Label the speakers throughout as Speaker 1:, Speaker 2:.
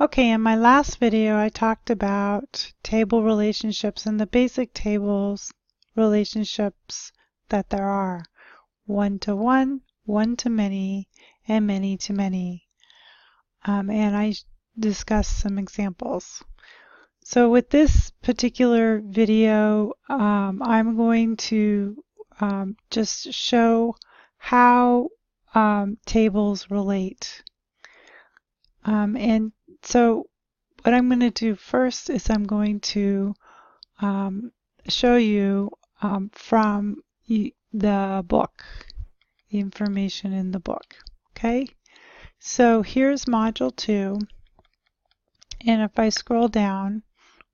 Speaker 1: Okay, in my last video I talked about table relationships and the basic tables relationships that there are. One-to-one, one-to-many, and many-to-many. And I discussed some examples. So with this particular video, I'm going to just show how tables relate. And so what I'm going to do first is I'm going to show you from the book, the information in the book. Okay, so here's Module 2, and if I scroll down,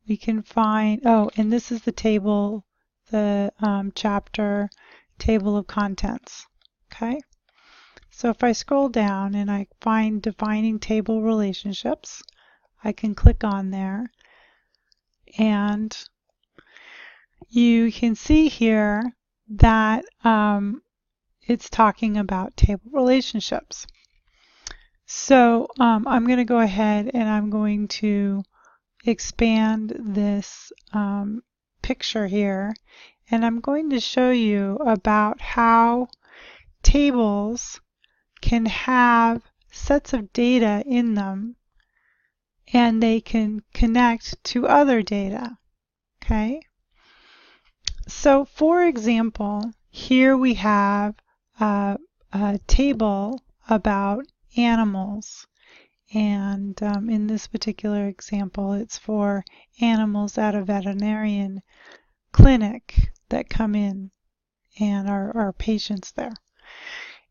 Speaker 1: we can find, and this is the table, the chapter table of contents. Okay, so if I scroll down and I find defining table relationships, I can click on there, and you can see here that it's talking about table relationships. So I'm going to go ahead and I'm going to expand this picture here, and I'm going to show you about how tables can have sets of data in them and they can connect to other data. Okay, so for example, here we have a table about animals, and in this particular example it's for animals at a veterinarian clinic that come in and are patients there.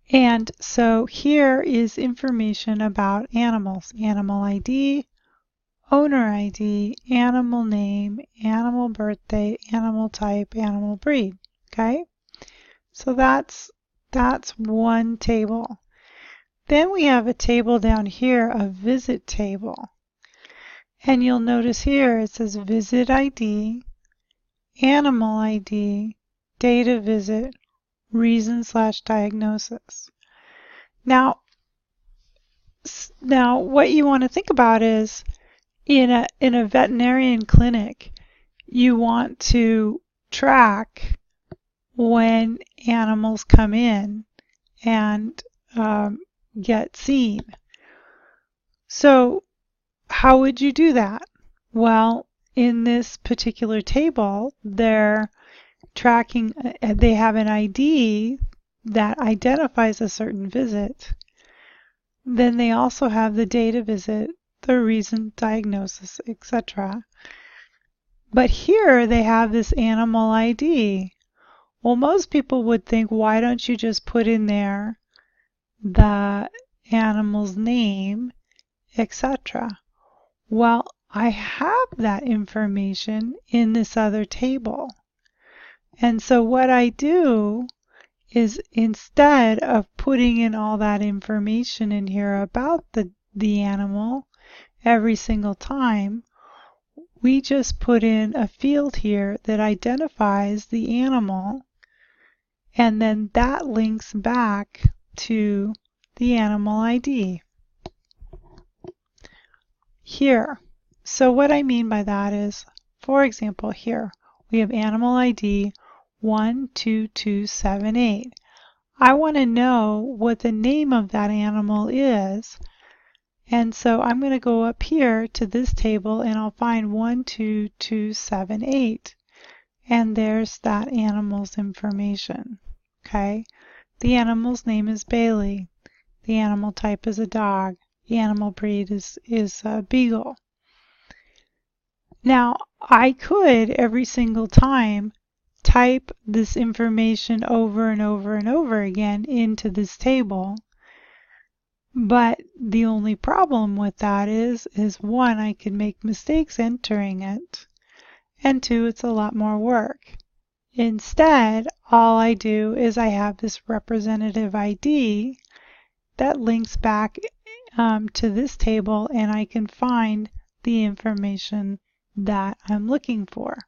Speaker 1: And so here is information about animals: animal ID, owner ID, animal name, animal birthday, animal type, animal breed. Okay, so that's one table. Then we have a table down here, a visit table, and you'll notice here it says visit ID, animal ID, date of visit, reason/diagnosis. Now what you want to think about is in a veterinarian clinic, you want to track when animals come in and get seen. So how would you do that? Well, in this particular table, they're tracking, they have an ID that identifies a certain visit. Then they also have the date of visit, the reason, diagnosis, etc. But here they have this animal ID. Well, most people would think, why don't you just put in there the animal's name, etc. Well, I have that information in this other table. And so what I do is, instead of putting in all that information in here about the animal every single time, we just put in a field here that identifies the animal, and then that links back to the animal ID here. So what I mean by that is, for example, here we have animal ID 12278. I want to know what the name of that animal is, and so I'm going to go up here to this table and I'll find 12278, and there's that animal's information. Okay, the animal's name is Bailey, the animal type is a dog, the animal breed is a beagle. Now I could every single time type this information over and over and over again into this table, but the only problem with that is one, I can make mistakes entering it, and two, it's a lot more work. Instead, all I do is I have this representative ID that links back to this table, and I can find the information that I'm looking for.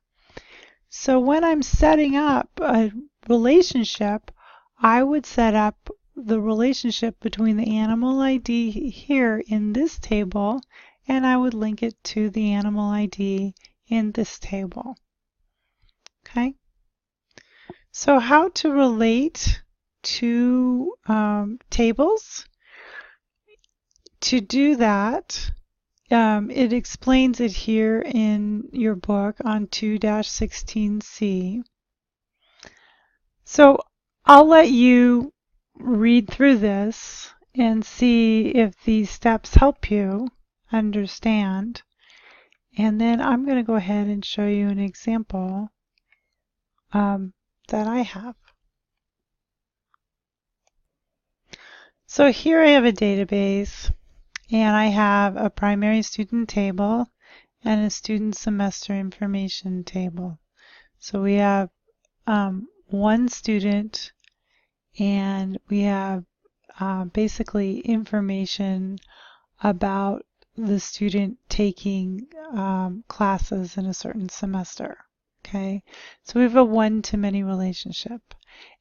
Speaker 1: So when I'm setting up a relationship, I would set up the relationship between the animal ID here in this table and I would link it to the animal ID in this table. Okay? So how to relate to tables? To do that, it explains it here in your book on 2-16C. So I'll let you read through this and see if these steps help you understand. And then I'm going to go ahead and show you an example that I have. So here I have a database, and I have a primary student table and a student semester information table. So we have one student, and we have basically information about the student taking classes in a certain semester. Okay, so we have a one-to-many relationship,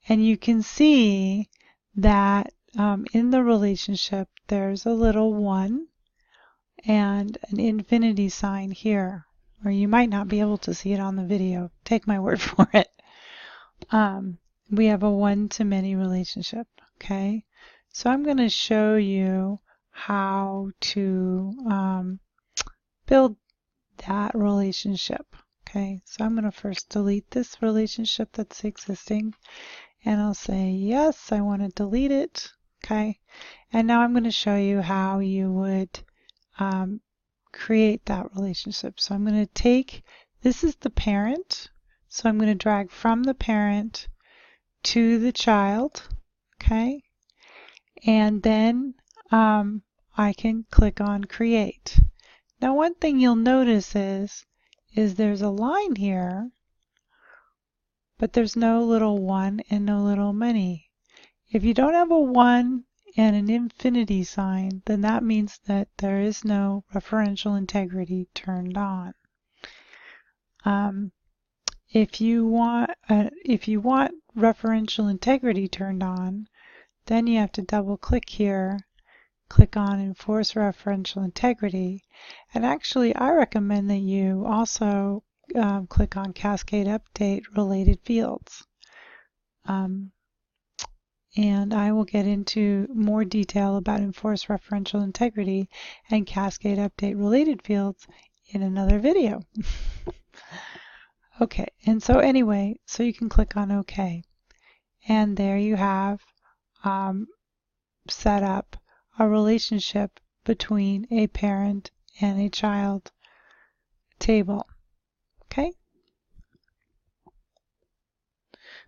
Speaker 1: and you can see that in the relationship there's a little 1 and an infinity sign here, or you might not be able to see it on the video. Take my word for it. We have a one-to-many relationship. Okay, so I'm going to show you how to build that relationship. Okay, so I'm going to first delete this relationship that's existing, and I'll say yes, I want to delete it. Okay, and now I'm going to show you how you would create that relationship. So I'm going to take, this is the parent, so I'm going to drag from the parent to the child. Okay, and then I can click on create. Now one thing you'll notice is there's a line here, but there's no little 1 and no little many. If you don't have a 1 and an infinity sign, then that means that there is no referential integrity turned on. If you want referential integrity turned on, then you have to double click here, click on Enforce Referential Integrity, and actually I recommend that you also click on Cascade Update Related Fields. And I will get into more detail about Enforce Referential Integrity and Cascade Update Related Fields in another video. Okay, and so anyway, so you can click on OK. And there you have set up a relationship between a parent and a child table. Okay?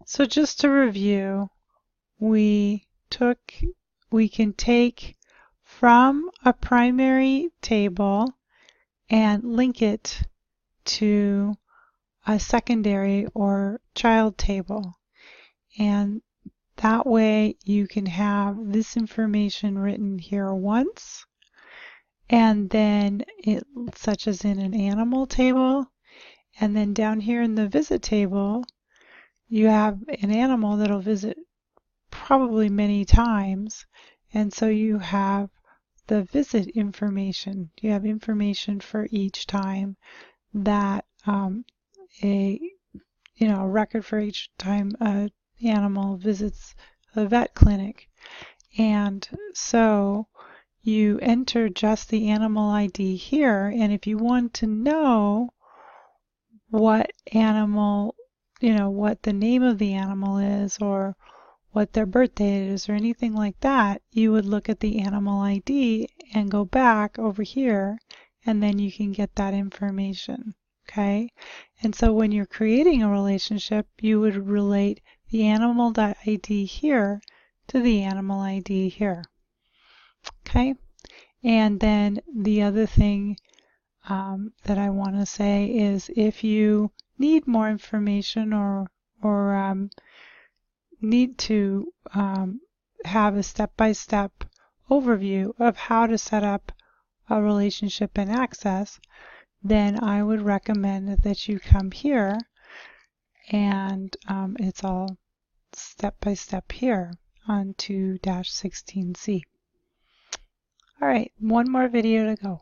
Speaker 1: So just to review, we can take from a primary table and link it to a secondary or child table. And that way you can have this information written here once, and then such as in an animal table, and then down here in the visit table you have an animal that'll visit probably many times, and so you have the visit information. You have information for each time that a record for each time an animal visits a vet clinic. And so you enter just the animal ID here, and if you want to know what animal, what the name of the animal is, or what their birthday is, or anything like that, you would look at the animal ID and go back over here, and then you can get that information. Okay? And so when you're creating a relationship, you would relate the animal ID here to the animal ID here. Okay? And then the other thing that I want to say is if you need more information or need to have a step-by-step overview of how to set up a relationship in Access, then I would recommend that you come here, and it's all step-by-step here on 2-16C. All right, one more video to go.